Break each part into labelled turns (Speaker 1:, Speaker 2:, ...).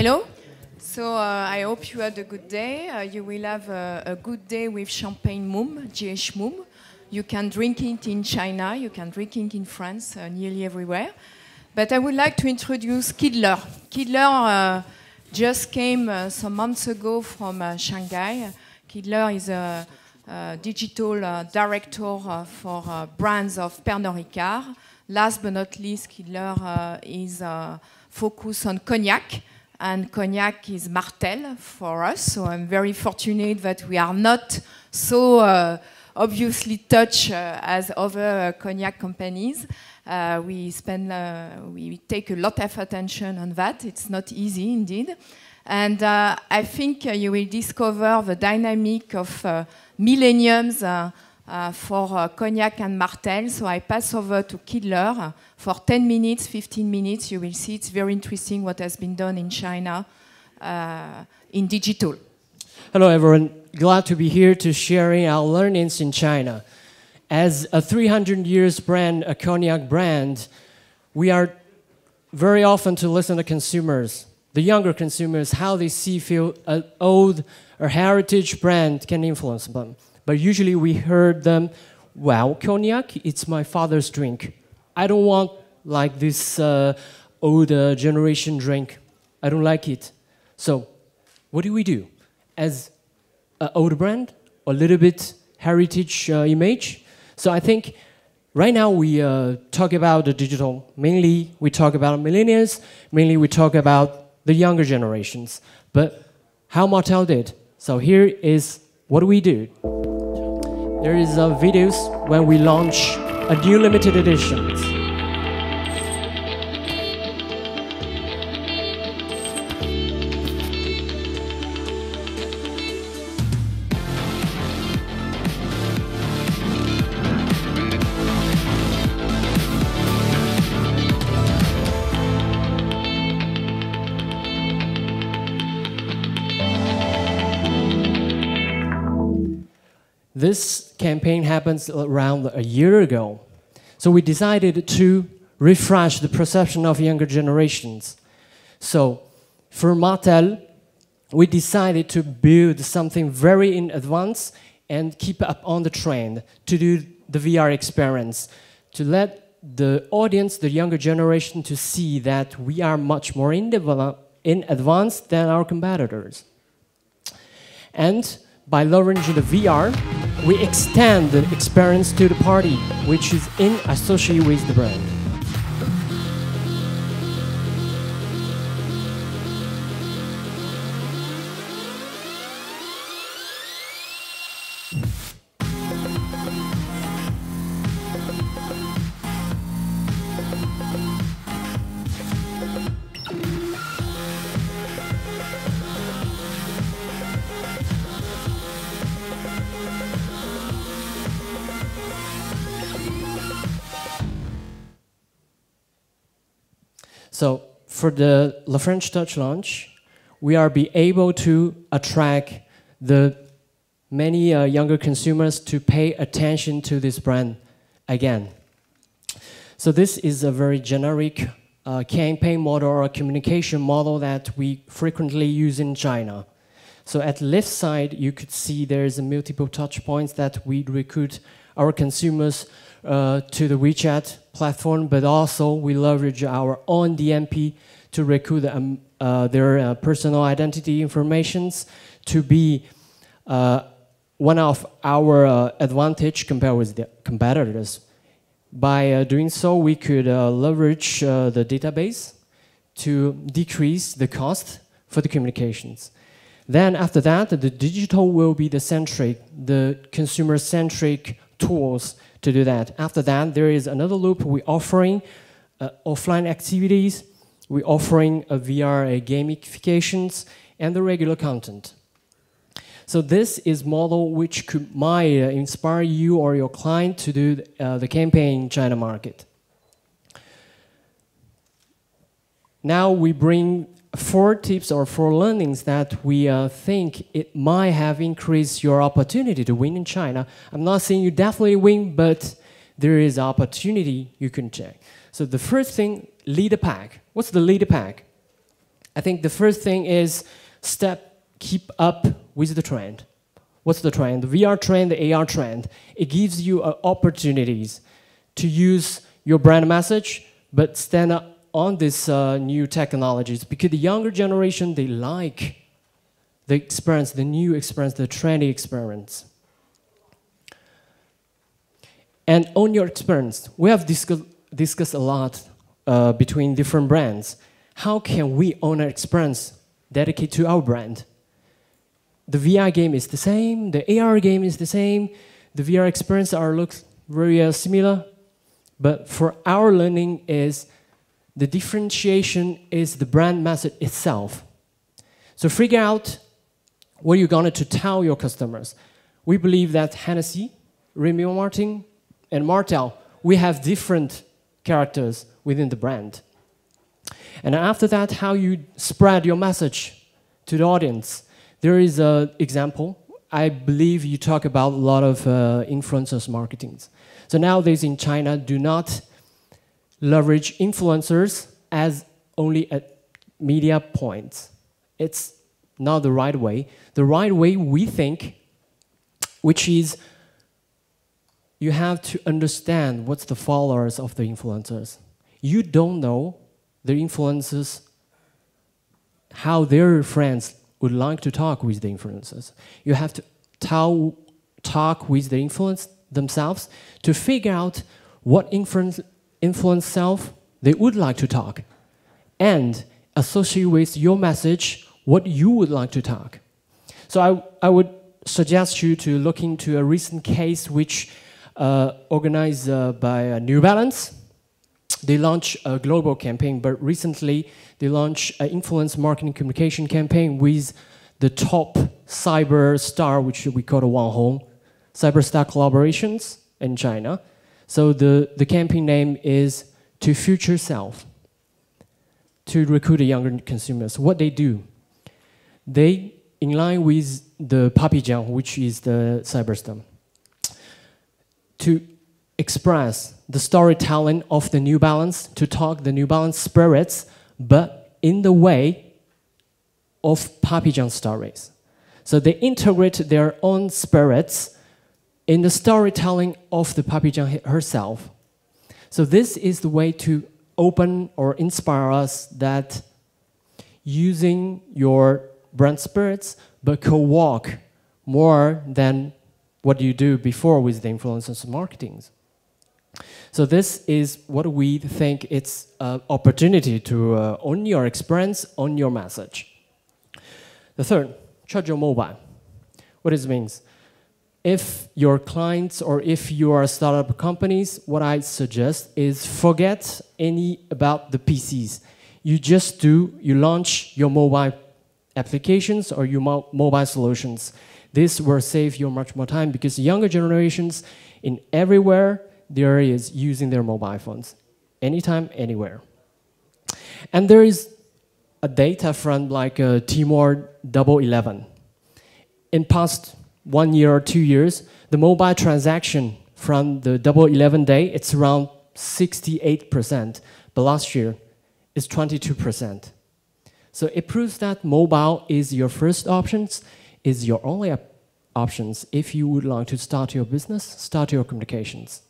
Speaker 1: Hello. So I hope you had a good day. You will have a good day with champagne mum, GH mum. You can drink it in China, you can drink it in France, nearly everywhere. But I would like to introduce Kidler. Kidler just came some months ago from Shanghai. Kidler is a digital director for brands of Pernod Ricard. Last but not least, Kidler is focused on cognac. And cognac is Martell for us, so I'm very fortunate that we are not so obviously touched as other cognac companies. We take a lot of attention on that. It's not easy indeed. And I think you will discover the dynamic of millenniums for cognac and Martell. So I pass over to Kidler for 10 minutes, 15 minutes. You will see it's very interesting what has been done in China in digital.
Speaker 2: Hello, everyone. Glad to be here to sharing our learnings in China. As a 300 years brand, a cognac brand, we are very often to listen to consumers, the younger consumers, how they feel an old or heritage brand can influence them. But usually we heard them, well, cognac, it's my father's drink. I don't want like this older generation drink. I don't like it. So what do we do? As an old brand, a little bit heritage image. So I think right now we talk about the digital. Mainly we talk about millennials. Mainly we talk about the younger generations. But how Martell did. So here is what we do. There is videos when we launch a new limited editions. This campaign happens around a year ago. So we decided to refresh the perception of younger generations. So for Martell, we decided to build something very in advance and keep up on the trend to do the VR experience, to let the audience, the younger generation, to see that we are much more in advance than our competitors. And by leveraging the VR, we extend the experience to the party, which is in association with the brand. So for the La French Touch launch, we are be able to attract the many younger consumers to pay attention to this brand again. So this is a very generic campaign model or communication model that we frequently use in China. So at the left side, you could see there's a multiple touch points that we recruit our consumers to the WeChat platform, but also we leverage our own DMP to recruit their personal identity informations to be one of our advantage compared with the competitors. By doing so, we could leverage the database to decrease the cost for the communications. Then after that, the digital will be the consumer-centric tools to do that. After that, there is another loop. We're offering offline activities. We're offering a VR gamifications and the regular content. So this is model which might inspire you or your client to do the campaign in China market. Now we bring 4 tips or 4 learnings that we think it might have increased your opportunity to win in China. I'm not saying you definitely win, but there is opportunity you can check. So the first thing, lead a pack. What's the lead a pack? I think the first thing is keep up with the trend. What's the trend? The VR trend, the AR trend. It gives you opportunities to use your brand message, but stand up on these new technologies, because the younger generation, they like the experience, the new experience, the trendy experience. And on your experience, we have discussed a lot between different brands. How can we own our experience dedicated to our brand? The VR game is the same, the AR game is the same, the VR experience looks very similar, but for our learning is the differentiation is the brand message itself. So figure out what you're going to tell your customers. We believe that Hennessy, Remy Martin, and Martell, we have different characters within the brand. And after that, how you spread your message to the audience. There is an example. I believe you talk about a lot of influencers marketing. So nowadays in China, do not leverage influencers as only a media point. It's not the right way. The right way, we think, which is you have to understand what's the followers of the influencers. You don't know the influencers, how their friends would like to talk with the influencers. You have to talk with the influencers themselves to figure out what influence self they would like to talk, and associate with your message what you would like to talk. So I would suggest you to look into a recent case which organized by New Balance. They launched a global campaign, but recently they launched an influence marketing communication campaign with the top cyber star, which we call the Wang Hong, cyber star collaborations in China. So the campaign name is To Future Self, to recruit the younger consumers. What they do, they, in line with the Papillon, which is the cyber star, to express the storytelling of the New Balance, to talk the New Balance spirits, but in the way of Papillon stories. So they integrate their own spirits in the storytelling of the Papillon herself. So this is the way to open or inspire us that using your brand spirits, but co-walk more than what you do before with the influencers marketing. So this is what we think it's an opportunity to own your experience, own your message. The third, charge your mobile. What does it mean? If your clients or if you are startup companies, what I suggest is forget about the PCs. You launch your mobile applications or your mobile solutions. This will save you much more time because younger generations in everywhere there is using their mobile phones, anytime, anywhere. And there is a data from like Timor 11. In past 1 year or 2 years, the mobile transaction from the 11 day, it's around 68%, but last year it's 22%. So it proves that mobile is your first options, is your only options if you would like to start your business, start your communications.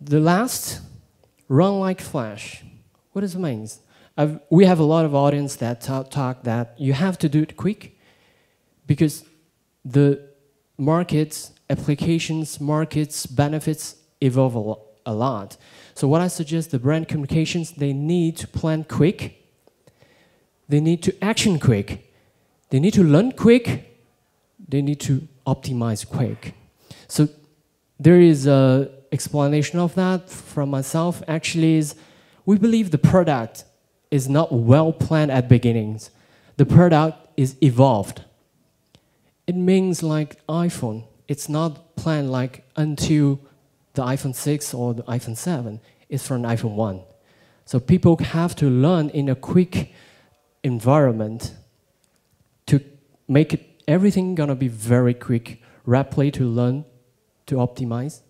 Speaker 2: The last, run like flash. What does it mean? We have a lot of audience that talk that you have to do it quick because the markets, applications, markets, benefits evolve a lot. So what I suggest, the brand communications, they need to plan quick, they need to action quick, they need to learn quick, they need to optimize quick. So there is an explanation of that from myself. Actually, is we believe the product is not well planned at beginnings. The product is evolved. It means like iPhone. It's not planned like until the iPhone 6 or the iPhone 7. It's from iPhone 1. So people have to learn in a quick environment to make it, everything gonna be very quick, rapidly to learn, to optimize,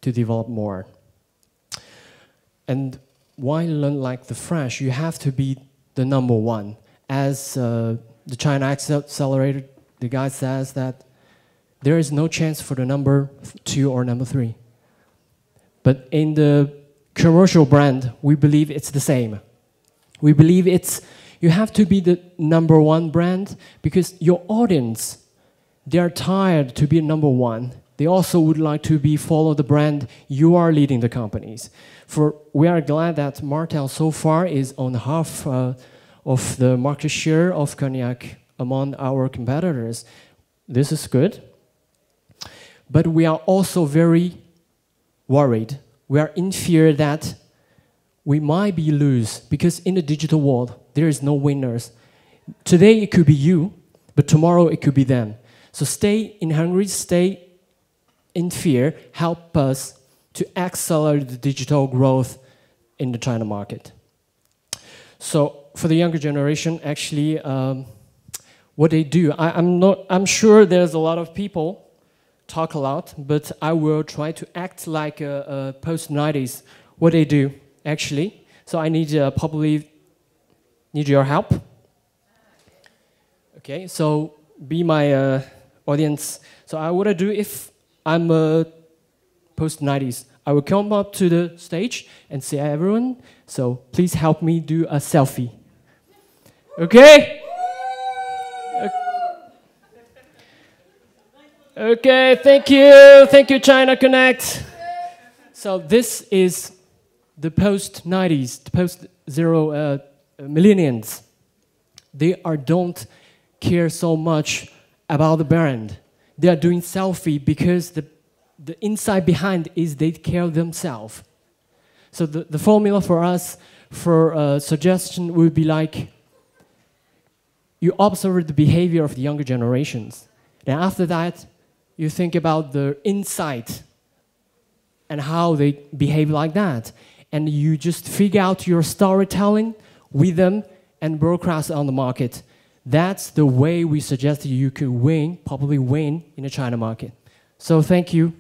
Speaker 2: to develop more. And why learn like the French? You have to be the number one. As the China Accelerator, the guy says that there is no chance for the number 2 or number 3. But in the commercial brand, we believe it's the same. We believe you have to be the number 1 brand because your audience, they are tired to be number 1. They also would like to follow the brand you are leading the companies. For we are glad that Martell so far is on half of the market share of cognac among our competitors. This is good. But we are also very worried. We are in fear that we might be lose because in the digital world, there is no winners. Today it could be you, but tomorrow it could be them. So stay in Hungary, stay in fear, help us to accelerate the digital growth in the China market. So for the younger generation, actually, what they do, I'm sure there's a lot of people talk a lot, but I will try to act like a post-90s, what they do, actually. So I need probably need your help. Okay, so be my audience. So what I do if I'm a post-90s, I will come up to the stage and say, everyone, so please help me do a selfie. Okay? Okay, thank you. Thank you, China Connect. So this is the post-90s, the post-zero millennials. They don't care so much about the brand. They are doing selfie because the inside behind is they care themselves. So the formula for us, for suggestion would be like, you observe the behavior of the younger generations. And after that, you think about the insight and how they behave like that. And you just figure out your storytelling with them and broadcast on the market. That's the way we suggest you could win, probably win in the China market. So thank you.